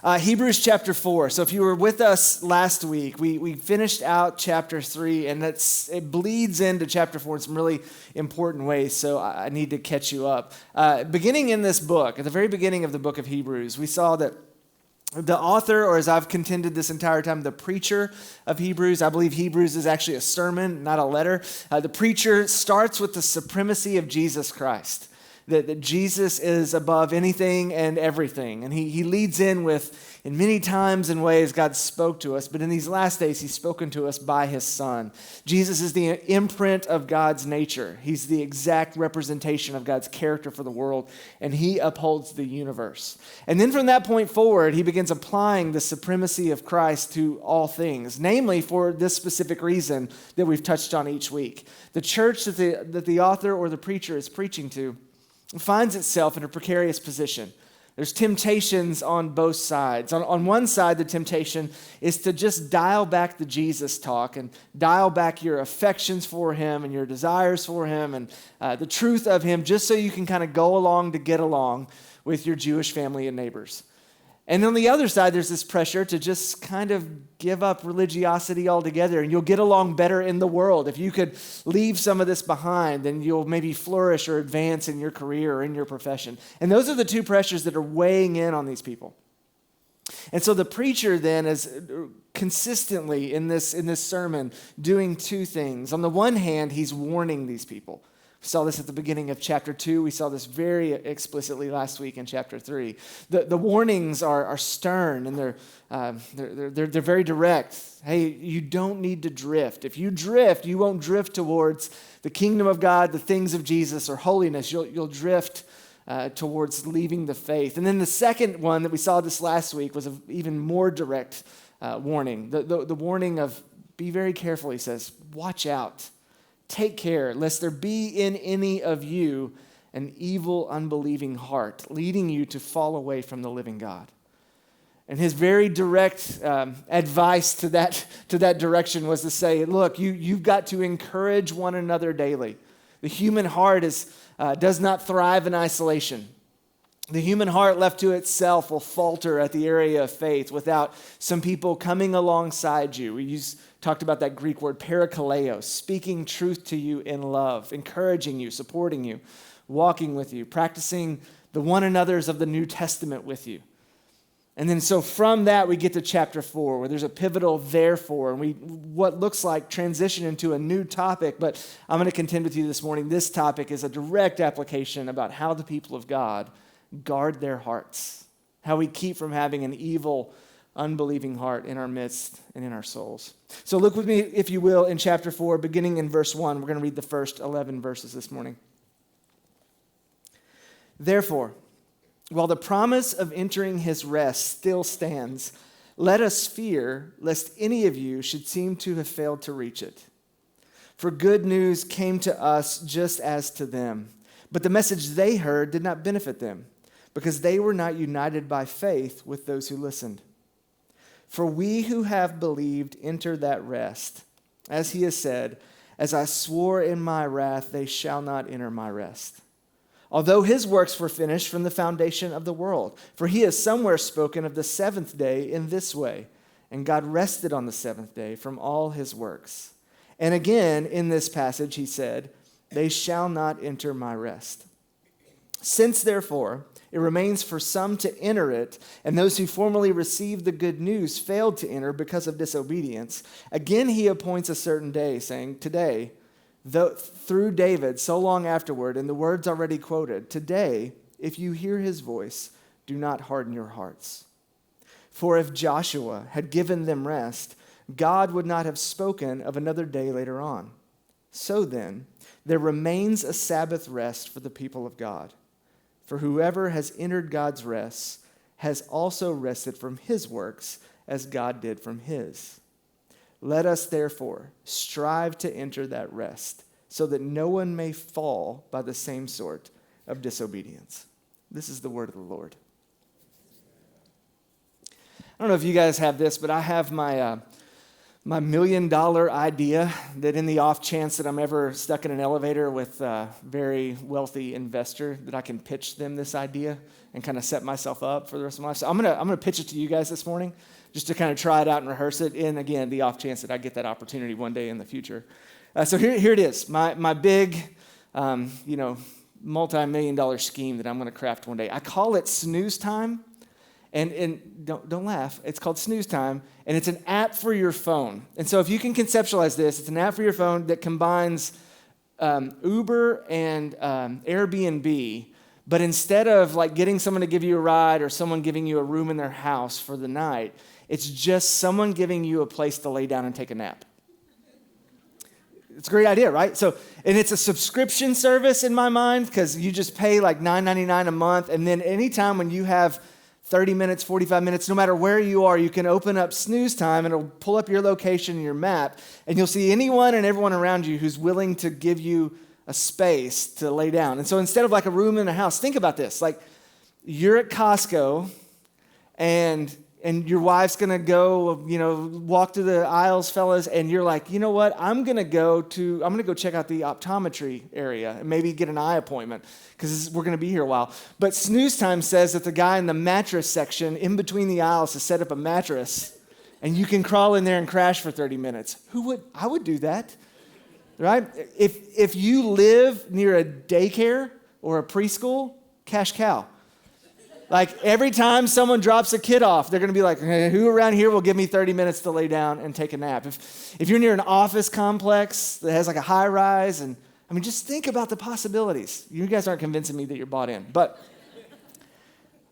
Hebrews chapter 4. So if you were with us last week, we finished out chapter 3, and it bleeds into chapter 4 in some really important ways, so I need to catch you up. Beginning in this book, at the very beginning of the book of Hebrews, we saw that the author, or as I've contended this entire time, the preacher of Hebrews, I believe Hebrews is actually a sermon, not a letter. The preacher starts with the supremacy of Jesus Christ. That Jesus is above anything and everything. And he leads in with, in many times and ways, God spoke to us, but in these last days, he's spoken to us by his Son. Jesus is the imprint of God's nature. He's the exact representation of God's character for the world, and he upholds the universe. And then from that point forward, he begins applying the supremacy of Christ to all things, namely for this specific reason that we've touched on each week. The church that the author or the preacher is preaching to finds itself in a precarious position. There's temptations on both sides. On one side, the temptation is to just dial back the Jesus talk and dial back your affections for him and your desires for him and the truth of him, just so you can kind of go along to get along with your Jewish family and neighbors. And on the other side, there's this pressure to just kind of give up religiosity altogether, and you'll get along better in the world. If you could leave some of this behind, then you'll maybe flourish or advance in your career or in your profession. And those are the two pressures that are weighing in on these people. And so the preacher then is consistently in this sermon doing two things. On the one hand, he's warning these people. We saw this at the beginning of chapter 2. We saw this very explicitly last week in chapter 3. The warnings are stern, and they're very direct. Hey, you don't need to drift. If you drift, you won't drift towards the kingdom of God, the things of Jesus, or holiness. You'll drift towards leaving the faith. And then the second one that we saw this last week was an even more direct warning. The warning of be very careful, he says. Watch out. Take care, lest there be in any of you an evil, unbelieving heart, leading you to fall away from the living God. And his very direct advice to that direction was to say, look, you've got to encourage one another daily. The human heart does not thrive in isolation. The human heart left to itself will falter at the area of faith without some people coming alongside you. We talked about that Greek word parakaleo, speaking truth to you in love, encouraging you, supporting you, walking with you, practicing the one another's of the New Testament with you. And then so from that we get to chapter 4 where there's a pivotal therefore, and what looks like transition into a new topic, but I'm going to contend with you this morning. This topic is a direct application about how the people of God guard their hearts, how we keep from having an evil, unbelieving heart in our midst and in our souls. So look with me, if you will, in chapter 4, beginning in verse 1. We're going to read the first 11 verses this morning. Therefore, while the promise of entering his rest still stands, let us fear lest any of you should seem to have failed to reach it. For good news came to us just as to them, but the message they heard did not benefit them, because they were not united by faith with those who listened. For we who have believed enter that rest. As he has said, as I swore in my wrath, they shall not enter my rest. Although his works were finished from the foundation of the world. For he has somewhere spoken of the seventh day in this way, and God rested on the seventh day from all his works. And again, in this passage, he said, they shall not enter my rest. Since, therefore, it remains for some to enter it, and those who formerly received the good news failed to enter because of disobedience, again he appoints a certain day, saying, today, through David, so long afterward, in the words already quoted, today, if you hear his voice, do not harden your hearts. For if Joshua had given them rest, God would not have spoken of another day later on. So then, there remains a Sabbath rest for the people of God. For whoever has entered God's rest has also rested from his works as God did from his. Let us therefore strive to enter that rest so that no one may fall by the same sort of disobedience. This is the word of the Lord. I don't know if you guys have this, but I have my my $1 million idea that in the off chance that I'm ever stuck in an elevator with a very wealthy investor, that I can pitch them this idea and kind of set myself up for the rest of my life. So I'm gonna pitch it to you guys this morning just to kind of try it out and rehearse it. And again, the off chance that I get that opportunity one day in the future. So here it is, my big, multi-million-dollar scheme that I'm going to craft one day. I call it Snooze Time. And don't laugh. It's called Snooze Time, and it's an app for your phone. And so if you can conceptualize this, it's an app for your phone that combines Uber and Airbnb, but instead of like getting someone to give you a ride or someone giving you a room in their house for the night, it's just someone giving you a place to lay down and take a nap. It's a great idea, right? So, and it's a subscription service in my mind because you just pay like $9.99 a month, and then anytime when you have 30 minutes, 45 minutes, no matter where you are, you can open up Snooze Time and it'll pull up your location and your map, and you'll see anyone and everyone around you who's willing to give you a space to lay down. And so instead of like a room in a house, think about this. Like you're at Costco and your wife's gonna go, walk through the aisles, fellas, and you're like, you know what? I'm gonna go check out the optometry area and maybe get an eye appointment because we're gonna be here a while. But Snooze Time says that the guy in the mattress section, in between the aisles, has set up a mattress, and you can crawl in there and crash for 30 minutes. I would do that, right? If you live near a daycare or a preschool, cash cow. Like every time someone drops a kid off, they're going to be like, hey, who around here will give me 30 minutes to lay down and take a nap? If you're near an office complex that has like a high rise, and I mean, just think about the possibilities. You guys aren't convincing me that you're bought in, but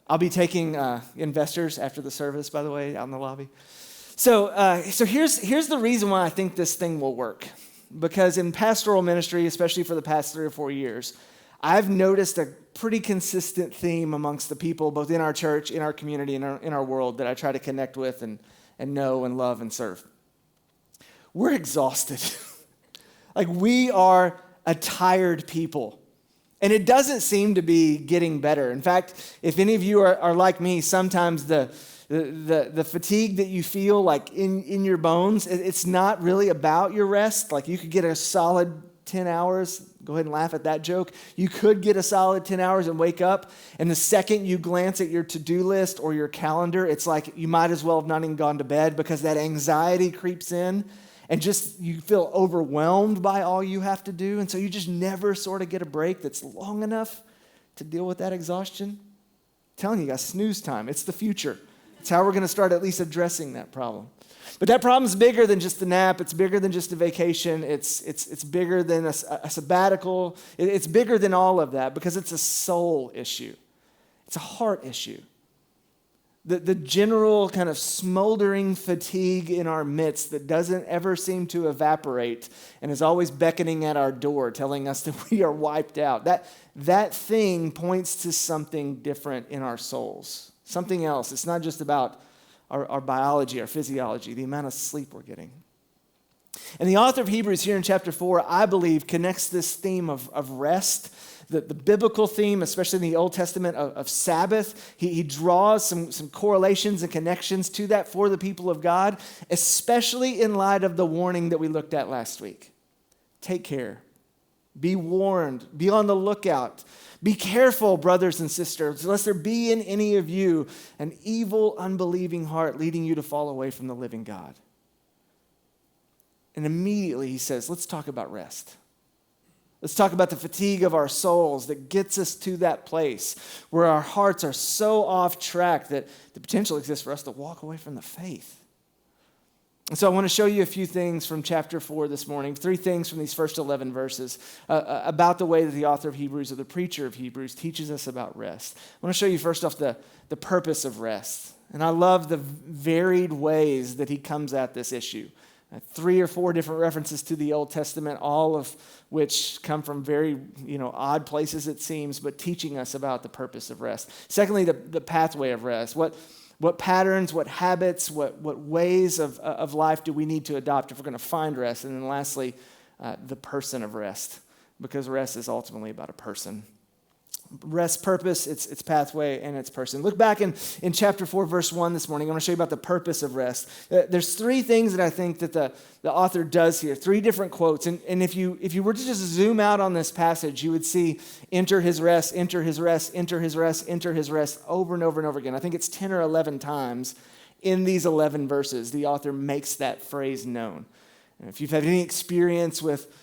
I'll be taking investors after the service, by the way, out in the lobby. So here's the reason why I think this thing will work. Because in pastoral ministry, especially for the past 3 or 4 years, I've noticed a pretty consistent theme amongst the people, both in our church, in our community, in our world, that I try to connect with and know and love and serve. We're exhausted. Like we are a tired people. And it doesn't seem to be getting better. In fact, if any of you are like me, sometimes the fatigue that you feel like in your bones, it's not really about your rest. Like you could get a solid 10 hours. Go ahead and laugh at that joke. You could get a solid 10 hours and wake up, and the second you glance at your to-do list or your calendar, it's like you might as well have not even gone to bed because that anxiety creeps in and just you feel overwhelmed by all you have to do, and so you just never sort of get a break that's long enough to deal with that exhaustion. I'm telling you guys, Snooze Time. It's the future. It's how we're going to start at least addressing that problem. But that problem's bigger than just the nap. It's bigger than just a vacation. It's bigger than a sabbatical. It's bigger than all of that because it's a soul issue. It's a heart issue. The general kind of smoldering fatigue in our midst that doesn't ever seem to evaporate and is always beckoning at our door, telling us that we are wiped out. That thing points to something different in our souls, something else. It's not just about our biology, our physiology, the amount of sleep we're getting. And the author of Hebrews here in chapter 4, I believe, connects this theme of rest, the biblical theme, especially in the Old Testament, of Sabbath. He draws some correlations and connections to that for the people of God, especially in light of the warning that we looked at last week. Take care. Be warned. Be on the lookout. Be careful, brothers and sisters, lest there be in any of you an evil, unbelieving heart leading you to fall away from the living God. And immediately he says, let's talk about rest. Let's talk about the fatigue of our souls that gets us to that place where our hearts are so off track that the potential exists for us to walk away from the faith. And so I want to show you a few things from chapter 4 this morning, 3 things from these first 11 verses about the way that the author of Hebrews or the preacher of Hebrews teaches us about rest. I want to show you first off the purpose of rest. And I love the varied ways that he comes at this issue. 3 or 4 different references to the Old Testament, all of which come from very odd places it seems, but teaching us about the purpose of rest. Secondly, the pathway of rest. What patterns, what habits, what ways of life do we need to adopt if we're going to find rest? And then lastly, the person of rest, because rest is ultimately about a person. Rest purpose, its pathway, and its person. Look back in chapter 4, verse 1 this morning. I'm going to show you about the purpose of rest. There's three things that I think that the author does here, three different quotes. And if you were to just zoom out on this passage, you would see enter his rest, enter his rest, enter his rest, enter his rest over and over and over again. I think it's 10 or 11 times in these 11 verses, the author makes that phrase known. And if you've had any experience with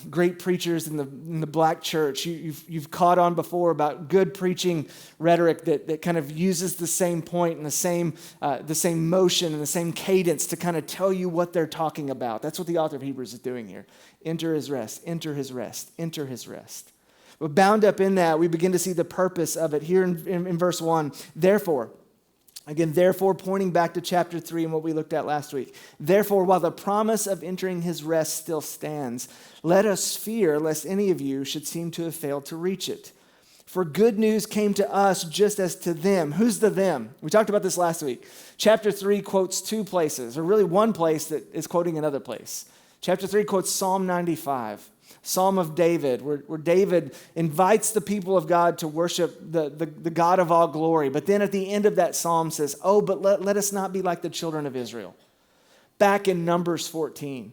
great preachers in the black church, you've caught on before about good preaching rhetoric that kind of uses the same point and the same motion and the same cadence to kind of tell you what they're talking about. That's what the author of Hebrews is doing here. Enter his rest, enter his rest, enter his rest. But bound up in that, we begin to see the purpose of it here in verse 1. Therefore, pointing back to chapter 3 and what we looked at last week. Therefore, while the promise of entering his rest still stands, let us fear lest any of you should seem to have failed to reach it. For good news came to us just as to them. Who's the them? We talked about this last week. Chapter 3 quotes two places, or really one place that is quoting another place. Chapter 3 quotes Psalm 95. Psalm of David, where David invites the people of God to worship the God of all glory. But then at the end of that psalm says, but let us not be like the children of Israel. Back in Numbers 14,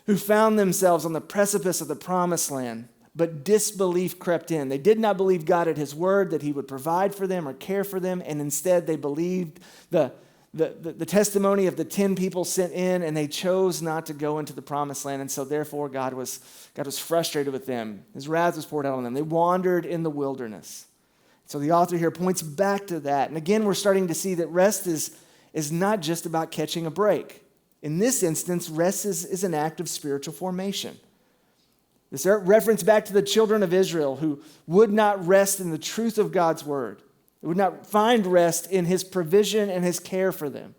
who found themselves on the precipice of the promised land, but disbelief crept in. They did not believe God at his word that he would provide for them or care for them, and instead they believed the testimony of the 10 people sent in, and they chose not to go into the promised land. And so therefore God was frustrated with them. His wrath was poured out on them. They wandered in the wilderness. So the author here points back to that. And again, we're starting to see that rest is not just about catching a break. In this instance, rest is an act of spiritual formation. This reference back to the children of Israel who would not rest in the truth of God's word. They would not find rest in his provision and his care for them.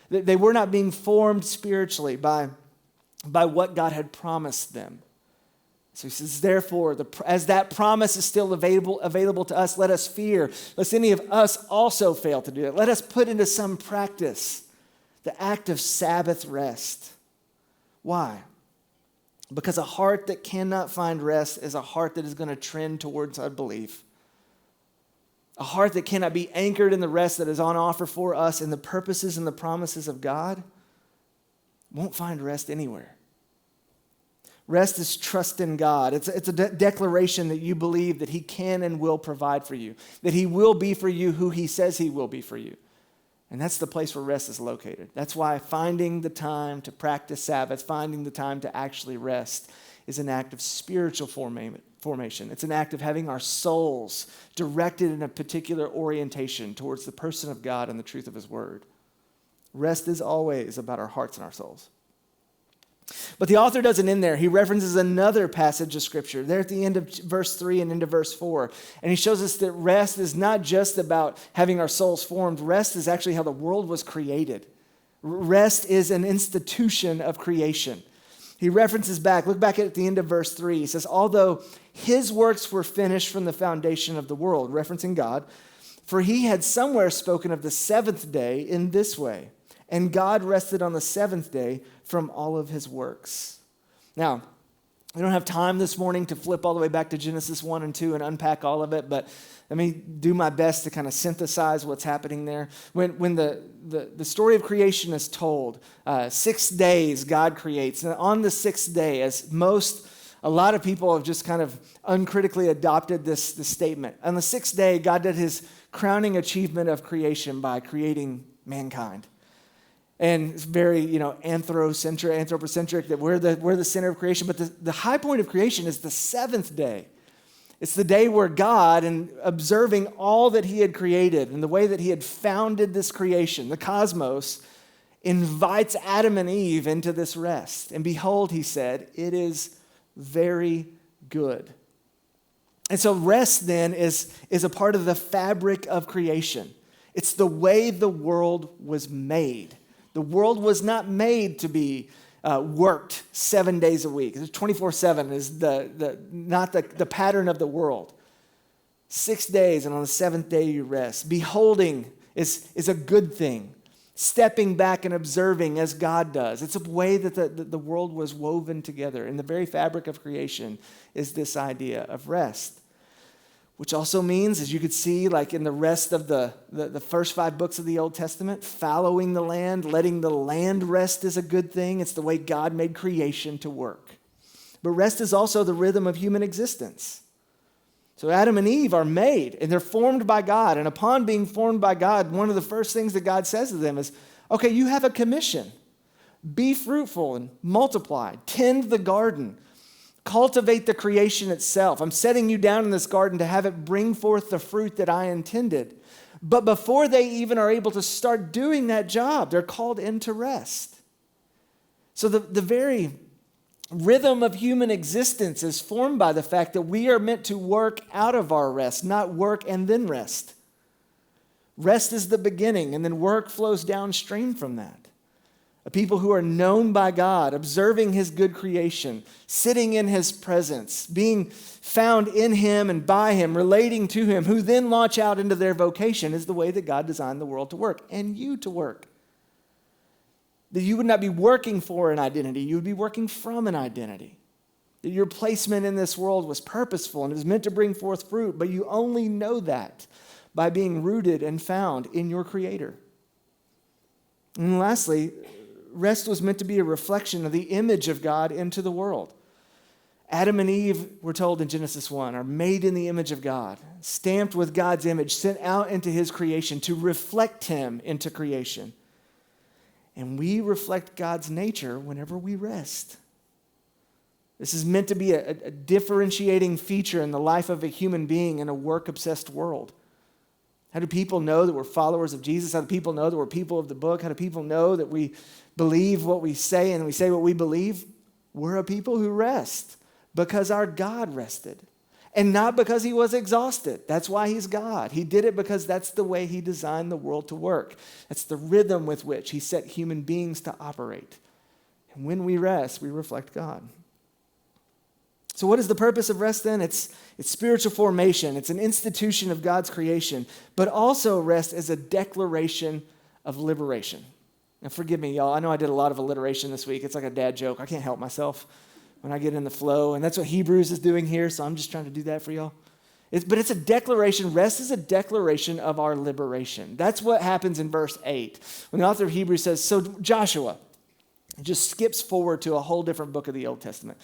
They were not being formed spiritually by what God had promised them. So he says, therefore, as that promise is still available to us, let us fear, lest any of us also fail to do it. Let us put into some practice the act of Sabbath rest. Why? Because a heart that cannot find rest is a heart that is going to trend towards unbelief. A heart that cannot be anchored in the rest that is on offer for us in the purposes and the promises of God won't find rest anywhere. Rest is trust in God. It's a declaration that you believe that he can and will provide for you, that he will be for you who he says he will be for you. And that's the place where rest is located. That's why finding the time to practice Sabbath, finding the time to actually rest is an act of spiritual formation. It's an act of having our souls directed in a particular orientation towards the person of God and the truth of his word. Rest is always about our hearts and our souls. But the author doesn't end there. He references another passage of scripture there at the end of verse 3 and into verse 4. And he shows us that rest is not just about having our souls formed. Rest is actually how the world was created. Rest is an institution of creation. He references back, look back at the end of verse 3. He says, although his works were finished from the foundation of the world, referencing God, for he had somewhere spoken of the seventh day in this way, and God rested on the seventh day from all of his works. Now, we don't have time this morning to flip all the way back to Genesis 1 and 2 and unpack all of it, but let me do my best to kind of synthesize what's happening there. When the story of creation is told, 6 days God creates. And on the sixth day, a lot of people have just kind of uncritically adopted this statement. On the sixth day, God did his crowning achievement of creation by creating mankind. And it's very, anthropocentric, that we're the center of creation. But the high point of creation is the seventh day. It's the day where God, in observing all that he had created and the way that he had founded this creation, the cosmos, invites Adam and Eve into this rest. And behold, he said, it is very good. And so rest then is a part of the fabric of creation. It's the way the world was made. The world was not made to be worked 7 days a week. 24/7 is not the pattern of the world. 6 days, and on the seventh day you rest. Beholding is a good thing. Stepping back and observing as God does. It's a way that the world was woven together. In the very fabric of creation is this idea of rest. which also means, as you could see, like in the rest of the first 5 books of the Old Testament, following the land, letting the land rest is a good thing. It's the way God made creation to work. But rest is also the rhythm of human existence. So Adam and Eve are made, and they're formed by God. And upon being formed by God, one of the first things that God says to them is, okay, you have a commission. Be fruitful and multiply. Tend the garden. Cultivate the creation itself. I'm setting you down in this garden to have it bring forth the fruit that I intended. But before they even are able to start doing that job, they're called into rest. So the very rhythm of human existence is formed by the fact that we are meant to work out of our rest, not work and then rest. Rest is the beginning, and then work flows downstream from that. A people who are known by God, observing his good creation, sitting in his presence, being found in him and by him, relating to him, who then launch out into their vocation is the way that God designed the world to work, and you to work. That you would not be working for an identity, you would be working from an identity. That your placement in this world was purposeful and it was meant to bring forth fruit, but you only know that by being rooted and found in your Creator. And lastly, rest was meant to be a reflection of the image of God into the world. Adam and Eve, we're told in Genesis 1, are made in the image of God, stamped with God's image, sent out into his creation to reflect him into creation. And we reflect God's nature whenever we rest. This is meant to be a differentiating feature in the life of a human being in a work-obsessed world. How do people know that we're followers of Jesus? How do people know that we're people of the book? How do people know that we believe what we say and we say what we believe? We're a people who rest because our God rested. And not because he was exhausted. That's why he's God. He did it because that's the way he designed the world to work. That's the rhythm with which he set human beings to operate. And when we rest, we reflect God. So what is the purpose of rest then? It's spiritual formation. It's an institution of God's creation. But also rest is a declaration of liberation. Now forgive me, y'all. I know I did a lot of alliteration this week. It's like a dad joke. I can't help myself when I get in the flow. And that's what Hebrews is doing here, so I'm just trying to do that for y'all. But it's a declaration. Rest is a declaration of our liberation. That's what happens in verse 8. When the author of Hebrews says, so Joshua, it just skips forward to a whole different book of the Old Testament.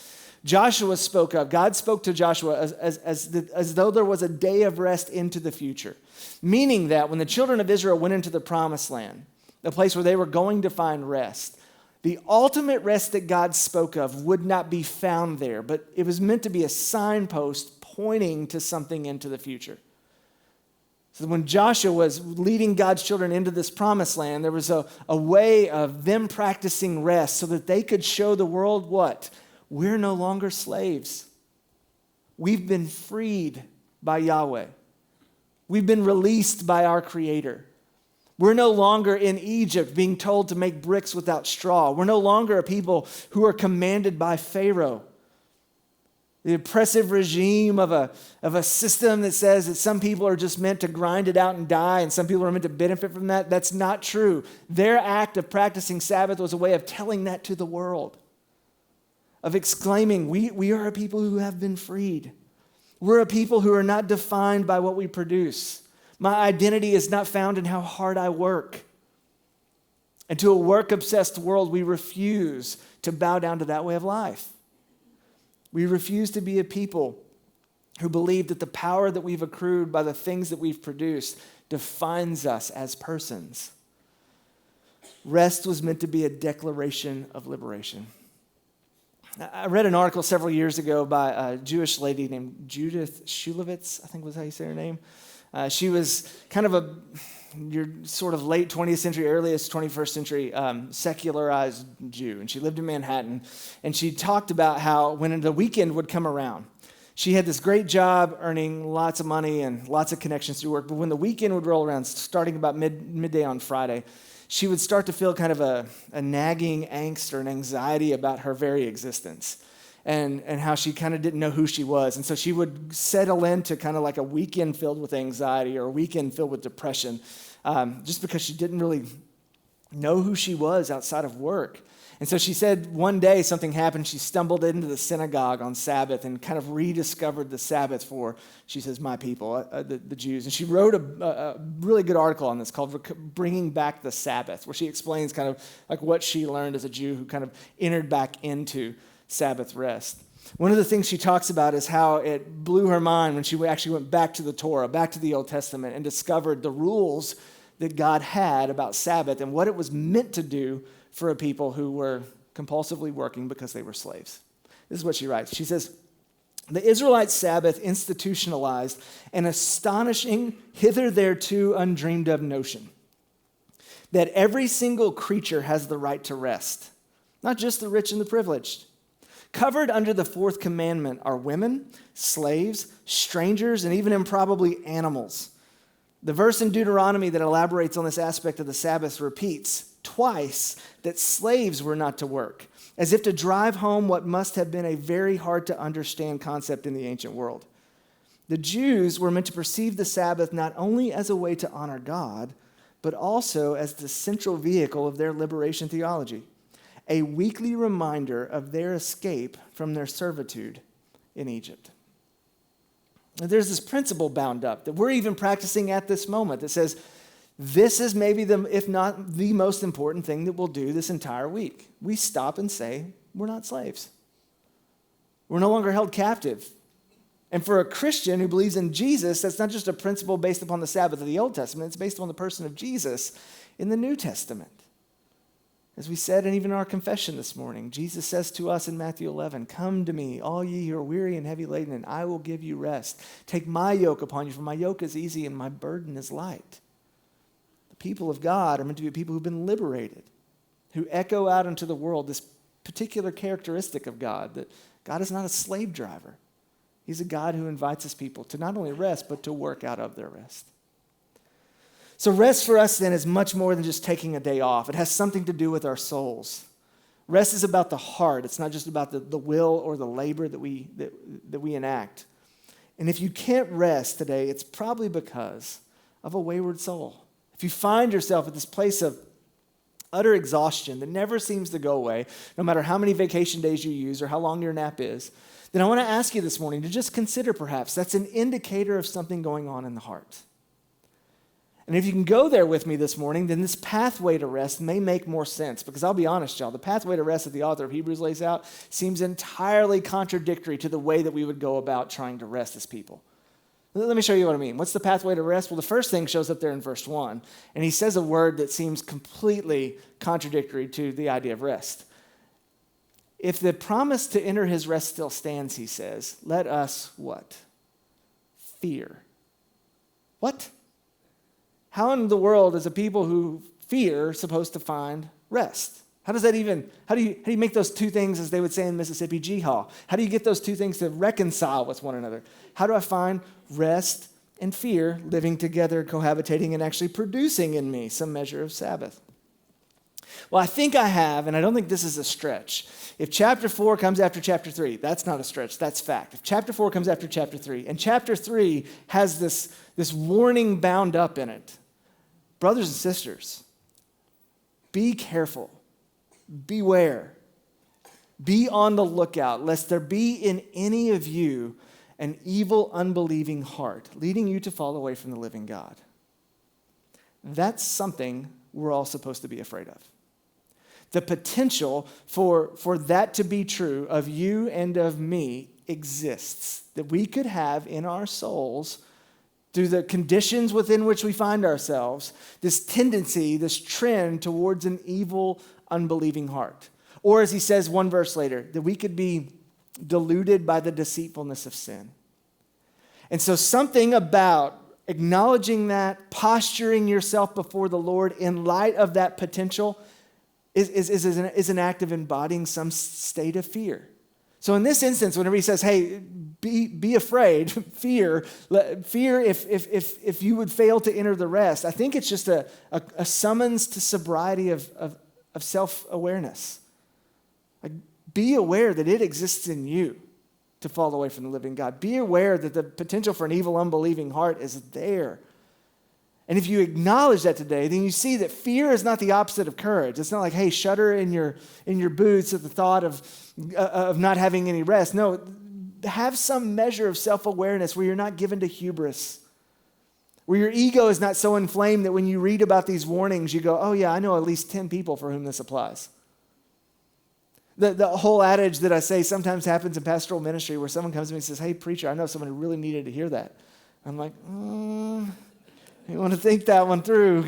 Joshua spoke up. God spoke to Joshua as though there was a day of rest into the future, meaning that when the children of Israel went into the promised land, the place where they were going to find rest, the ultimate rest that God spoke of would not be found there, but it was meant to be a signpost pointing to something into the future. So when Joshua was leading God's children into this promised land, there was a way of them practicing rest so that they could show the world what? We're no longer slaves. We've been freed by Yahweh. We've been released by our Creator. We're no longer in Egypt being told to make bricks without straw. We're no longer a people who are commanded by Pharaoh. The oppressive regime of a system that says that some people are just meant to grind it out and die and some people are meant to benefit from that. That's not true. Their act of practicing Sabbath was a way of telling that to the world, of exclaiming, we are a people who have been freed. We're a people who are not defined by what we produce. My identity is not found in how hard I work. And to a work-obsessed world, we refuse to bow down to that way of life. We refuse to be a people who believe that the power that we've accrued by the things that we've produced defines us as persons. Rest was meant to be a declaration of liberation. I read an article several years ago by a Jewish lady named Judith Shulevitz, I think was how you say her name. She was kind of your sort of late 20th century, earliest 21st century secularized Jew. And she lived in Manhattan. And she talked about how when the weekend would come around, she had this great job earning lots of money and lots of connections through work. But when the weekend would roll around, starting about midday on Friday, she would start to feel kind of a nagging angst or an anxiety about her very existence. And how she kind of didn't know who she was. And so she would settle into kind of like a weekend filled with anxiety or a weekend filled with depression just because she didn't really know who she was outside of work. And so she said one day something happened. She stumbled into the synagogue on Sabbath and kind of rediscovered the Sabbath for, she says, my people, the Jews. And she wrote a really good article on this called Bringing Back the Sabbath, where she explains kind of like what she learned as a Jew who kind of entered back into Sabbath rest. One of the things she talks about is how it blew her mind when she actually went back to the Torah, back to the Old Testament, and discovered the rules that God had about Sabbath and what it was meant to do for a people who were compulsively working because they were slaves. This is what she writes. She says, the Israelite Sabbath institutionalized an astonishing, hitherto undreamed of notion that every single creature has the right to rest, not just the rich and the privileged. Covered under the fourth commandment are women, slaves, strangers, and even improbably animals. The verse in Deuteronomy that elaborates on this aspect of the Sabbath repeats twice that slaves were not to work, as if to drive home what must have been a very hard to understand concept in the ancient world. The Jews were meant to perceive the Sabbath not only as a way to honor God, but also as the central vehicle of their liberation theology, a weekly reminder of their escape from their servitude in Egypt. There's this principle bound up that we're even practicing at this moment that says, this is maybe if not the most important thing that we'll do this entire week. We stop and say, we're not slaves. We're no longer held captive. And for a Christian who believes in Jesus, that's not just a principle based upon the Sabbath of the Old Testament, it's based on the person of Jesus in the New Testament. As we said, and even in our confession this morning, Jesus says to us in Matthew 11, come to me, all ye who are weary and heavy laden, and I will give you rest. Take my yoke upon you, for my yoke is easy and my burden is light. The people of God are meant to be people who've been liberated, who echo out into the world this particular characteristic of God, that God is not a slave driver. He's a God who invites his people to not only rest, but to work out of their rest. So rest for us then is much more than just taking a day off. It has something to do with our souls. Rest is about the heart. It's not just about the will or the labor that we enact. And if you can't rest today, it's probably because of a wayward soul. If you find yourself at this place of utter exhaustion that never seems to go away, no matter how many vacation days you use or how long your nap is, then I want to ask you this morning to just consider perhaps that's an indicator of something going on in the heart. And if you can go there with me this morning, then this pathway to rest may make more sense. Because I'll be honest, y'all, the pathway to rest that the author of Hebrews lays out seems entirely contradictory to the way that we would go about trying to rest as people. Let me show you what I mean. What's the pathway to rest? Well, the first thing shows up there in verse 1. And he says a word that seems completely contradictory to the idea of rest. If the promise to enter his rest still stands, he says, let us what? Fear. What? How in the world is a people who fear supposed to find rest? How do you make those two things, as they would say in Mississippi, G-haw? How do you get those two things to reconcile with one another? How do I find rest and fear living together, cohabitating, and actually producing in me some measure of Sabbath? Well, I think I have, and I don't think this is a stretch. If chapter 4 comes after chapter 3, that's not a stretch, that's fact. If chapter 4 comes after chapter 3, and chapter 3 has this warning bound up in it, brothers and sisters, be careful, beware, be on the lookout, lest there be in any of you an evil, unbelieving heart, leading you to fall away from the living God. That's something we're all supposed to be afraid of. The potential for that to be true of you and of me exists, that we could have in our souls, through the conditions within which we find ourselves, this tendency, this trend towards an evil, unbelieving heart. Or as he says one verse later, that we could be deluded by the deceitfulness of sin. And so something about acknowledging that, posturing yourself before the Lord in light of that potential is an act of embodying some state of fear. So in this instance, whenever he says, hey, be afraid, fear if you would fail to enter the rest, I think it's just a summons to sobriety of self-awareness. Like, be aware that it exists in you to fall away from the living God. Be aware that the potential for an evil, unbelieving heart is there. And if you acknowledge that today, then you see that fear is not the opposite of courage. It's not like, hey, shudder in your boots at the thought of not having any rest. No, have some measure of self-awareness where you're not given to hubris, where your ego is not so inflamed that when you read about these warnings, you go, oh yeah, I know at least 10 people for whom this applies. The whole adage that I say sometimes happens in pastoral ministry where someone comes to me and says, hey, preacher, I know someone who really needed to hear that. I'm like, you want to think that one through,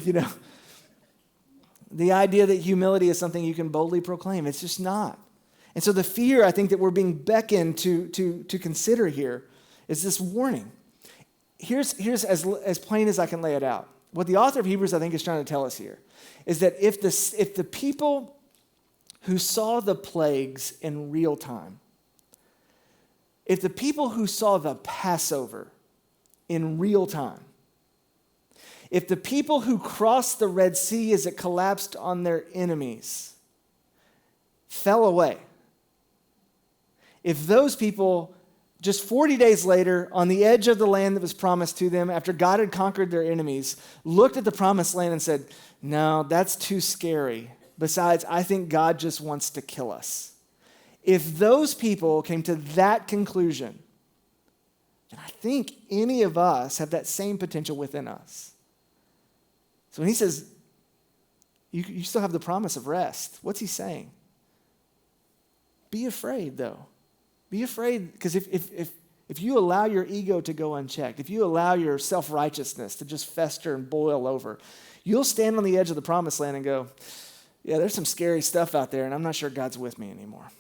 The idea that humility is something you can boldly proclaim, it's just not. And so the fear, I think, that we're being beckoned to consider here is this warning. Here's as plain as I can lay it out. What the author of Hebrews, I think, is trying to tell us here is that if the people who saw the plagues in real time, if the people who saw the Passover in real time, if the people who crossed the Red Sea as it collapsed on their enemies fell away, if those people just 40 days later on the edge of the land that was promised to them after God had conquered their enemies, looked at the promised land and said, no, that's too scary. Besides, I think God just wants to kill us. If those people came to that conclusion, then I think any of us have that same potential within us. So when he says, you still have the promise of rest, what's he saying? Be afraid, though. Be afraid, because if you allow your ego to go unchecked, if you allow your self-righteousness to just fester and boil over, you'll stand on the edge of the promised land and go, yeah, there's some scary stuff out there, and I'm not sure God's with me anymore.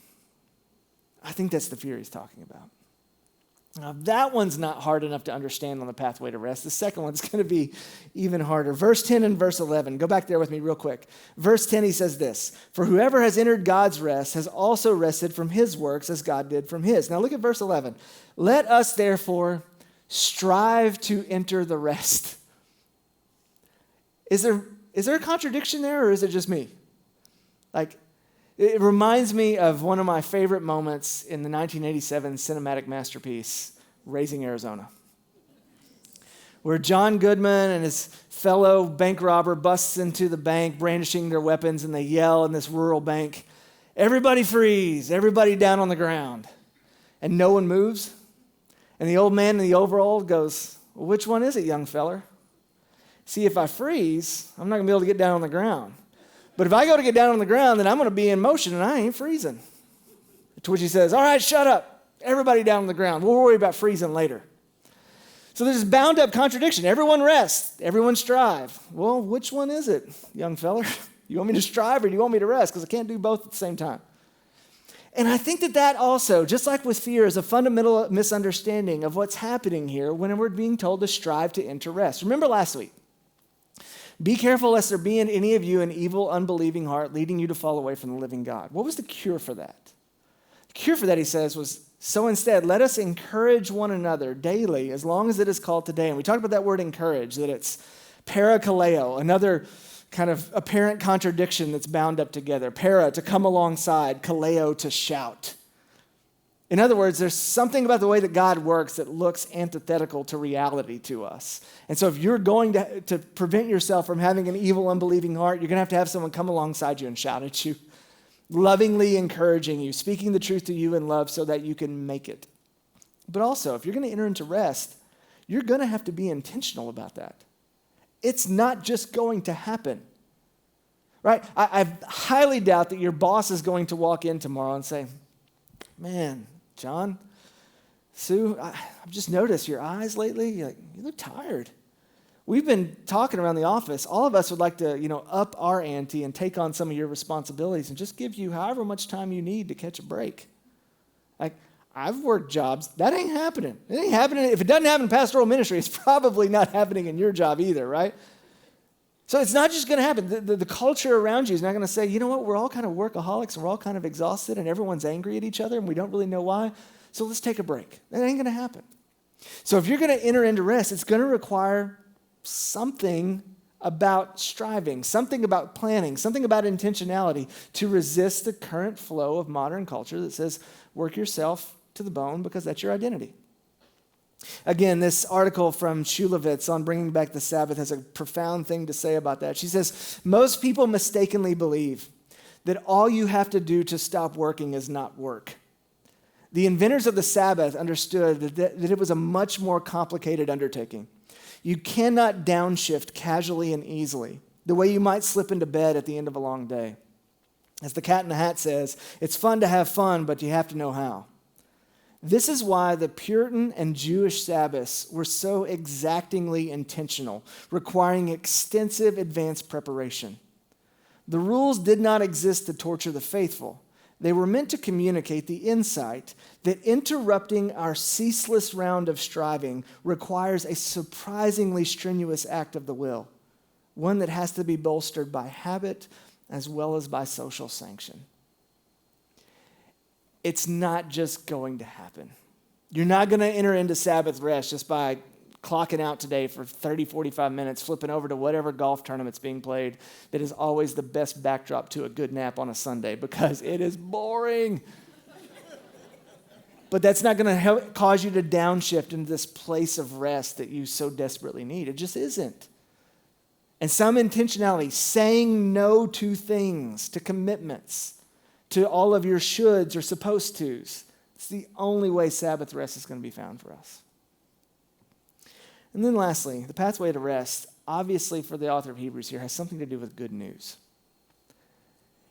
I think that's the fear he's talking about. Now, that one's not hard enough to understand on the pathway to rest. The second one's going to be even harder. Verse 10 and verse 11. Go back there with me real quick. Verse 10, he says this, for whoever has entered God's rest has also rested from his works as God did from his. Now look at verse 11. Let us therefore strive to enter the rest. Is there a contradiction there, or is it just me? It reminds me of one of my favorite moments in the 1987 cinematic masterpiece, Raising Arizona, where John Goodman and his fellow bank robber busts into the bank brandishing their weapons, and they yell in this rural bank, everybody freeze, everybody down on the ground. And no one moves. And the old man in the overall goes, well, which one is it, young feller? See, if I freeze, I'm not going to be able to get down on the ground. But if I go to get down on the ground, then I'm going to be in motion, and I ain't freezing. To which he says, all right, shut up. Everybody down on the ground. We'll worry about freezing later. So there's this bound up contradiction. Everyone rest. Everyone strive. Well, which one is it, young feller? You want me to strive or do you want me to rest? Because I can't do both at the same time. And I think that also, just like with fear, is a fundamental misunderstanding of what's happening here when we're being told to strive to enter rest. Remember last week, be careful lest there be in any of you an evil, unbelieving heart leading you to fall away from the living God. What was the cure for that? The cure for that, he says, was, so instead, let us encourage one another daily as long as it is called today. And we talked about that word encourage, that it's parakaleo, another kind of apparent contradiction that's bound up together. Para, to come alongside, kaleo, to shout. In other words, there's something about the way that God works that looks antithetical to reality to us. And so if you're going to prevent yourself from having an evil, unbelieving heart, you're going to have someone come alongside you and shout at you, lovingly encouraging you, speaking the truth to you in love so that you can make it. But also, if you're going to enter into rest, you're going to have to be intentional about that. It's not just going to happen, right? I highly doubt that your boss is going to walk in tomorrow and say, man, John, Sue, I've just noticed your eyes lately. You look tired. We've been talking around the office. All of us would like to, up our ante and take on some of your responsibilities and just give you however much time you need to catch a break. I've worked jobs. That ain't happening. It ain't happening. If it doesn't happen in pastoral ministry, it's probably not happening in your job either, right? So it's not just going to happen. The culture around you is not going to say, you know what, we're all kind of workaholics and we're all kind of exhausted and everyone's angry at each other and we don't really know why. So let's take a break. That ain't going to happen. So if you're going to enter into rest, it's going to require something about striving, something about planning, something about intentionality to resist the current flow of modern culture that says work yourself to the bone because that's your identity. Again, this article from Shulevitz on bringing back the Sabbath has a profound thing to say about that. She says, most people mistakenly believe that all you have to do to stop working is not work. The inventors of the Sabbath understood that it was a much more complicated undertaking. You cannot downshift casually and easily, the way you might slip into bed at the end of a long day. As the Cat in the Hat says, it's fun to have fun, but you have to know how. This is why the Puritan and Jewish Sabbaths were so exactingly intentional, requiring extensive advanced preparation. The rules did not exist to torture the faithful. They were meant to communicate the insight that interrupting our ceaseless round of striving requires a surprisingly strenuous act of the will, one that has to be bolstered by habit as well as by social sanction. It's not just going to happen. You're not going to enter into Sabbath rest just by clocking out today for 30, 45 minutes, flipping over to whatever golf tournament's being played that is always the best backdrop to a good nap on a Sunday because it is boring. But that's not going to cause you to downshift into this place of rest that you so desperately need. It just isn't. And some intentionality, saying no to things, to commitments, to all of your shoulds or supposed tos. It's the only way Sabbath rest is going to be found for us. And then lastly, the pathway to rest, obviously for the author of Hebrews here, has something to do with good news.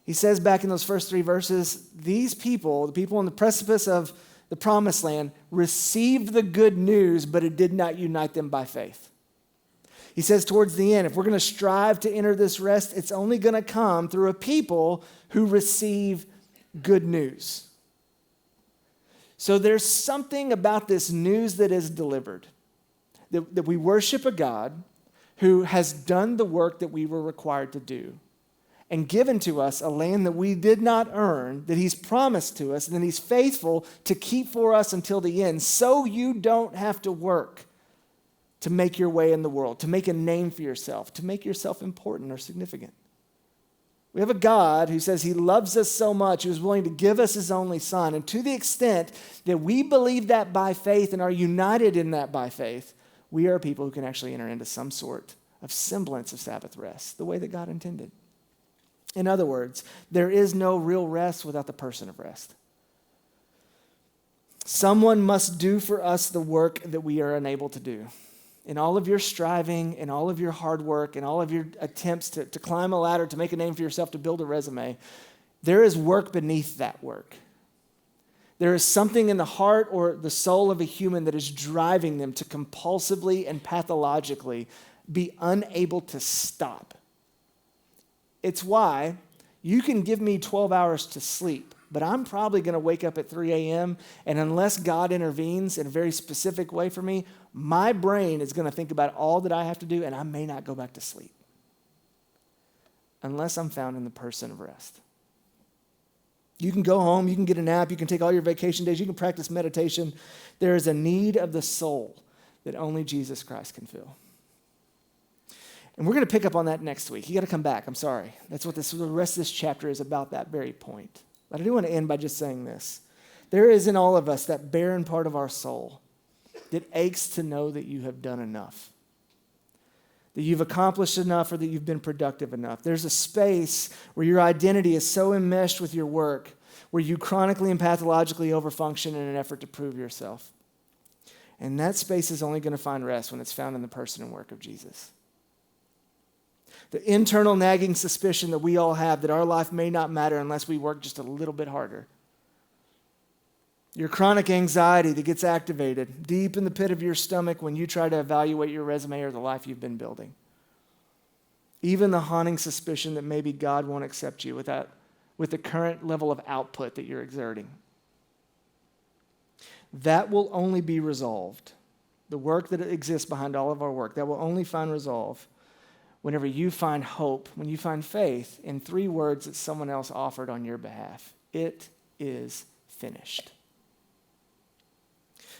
He says back in those first 3 verses, these people, the people on the precipice of the promised land, received the good news, but it did not unite them by faith. He says towards the end, if we're going to strive to enter this rest, it's only going to come through a people who receive good news. So there's something about this news that is delivered, that we worship a God who has done the work that we were required to do and given to us a land that we did not earn, that he's promised to us, and that he's faithful to keep for us until the end, so you don't have to work to make your way in the world, to make a name for yourself, to make yourself important or significant. We have a God who says he loves us so much, he was willing to give us his only son. And to the extent that we believe that by faith and are united in that by faith, we are people who can actually enter into some sort of semblance of Sabbath rest, the way that God intended. In other words, there is no real rest without the person of rest. Someone must do for us the work that we are unable to do. In all of your striving, in all of your hard work, in all of your attempts to climb a ladder, to make a name for yourself, to build a resume, there is work beneath that work. There is something in the heart or the soul of a human that is driving them to compulsively and pathologically be unable to stop. It's why you can give me 12 hours to sleep, but I'm probably going to wake up at 3 a.m., and unless God intervenes in a very specific way for me, my brain is going to think about all that I have to do, and I may not go back to sleep unless I'm found in the person of rest. You can go home, you can get a nap, you can take all your vacation days, you can practice meditation. There is a need of the soul that only Jesus Christ can fill. And we're going to pick up on that next week. You got to come back. I'm sorry. That's what the rest of this chapter is about, that very point. But I do want to end by just saying this. There is in all of us that barren part of our soul that aches to know that you have done enough, that you've accomplished enough, or that you've been productive enough. There's a space where your identity is so enmeshed with your work, where you chronically and pathologically overfunction in an effort to prove yourself. And that space is only going to find rest when it's found in the person and work of Jesus. The internal nagging suspicion that we all have that our life may not matter unless we work just a little bit harder. Your chronic anxiety that gets activated deep in the pit of your stomach when you try to evaluate your resume or the life you've been building. Even the haunting suspicion that maybe God won't accept you with the current level of output that you're exerting. That will only be resolved. The work that exists behind all of our work, that will only find resolve whenever you find hope, when you find faith in 3 words that someone else offered on your behalf. It is finished.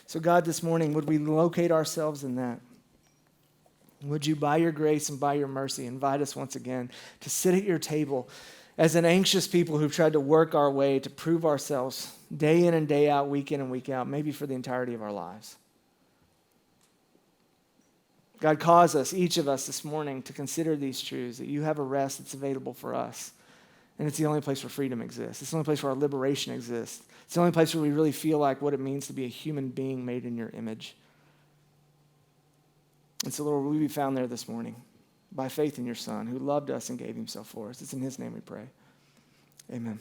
So God, this morning, would we locate ourselves in that? Would you, by your grace and by your mercy, invite us once again to sit at your table as an anxious people who've tried to work our way to prove ourselves day in and day out, week in and week out, maybe for the entirety of our lives. God, cause us, each of us this morning, to consider these truths, that you have a rest that's available for us. And it's the only place where freedom exists. It's the only place where our liberation exists. It's the only place where we really feel like what it means to be a human being made in your image. And so, Lord, will we be found there this morning by faith in your Son, who loved us and gave himself for us. It's in his name we pray. Amen.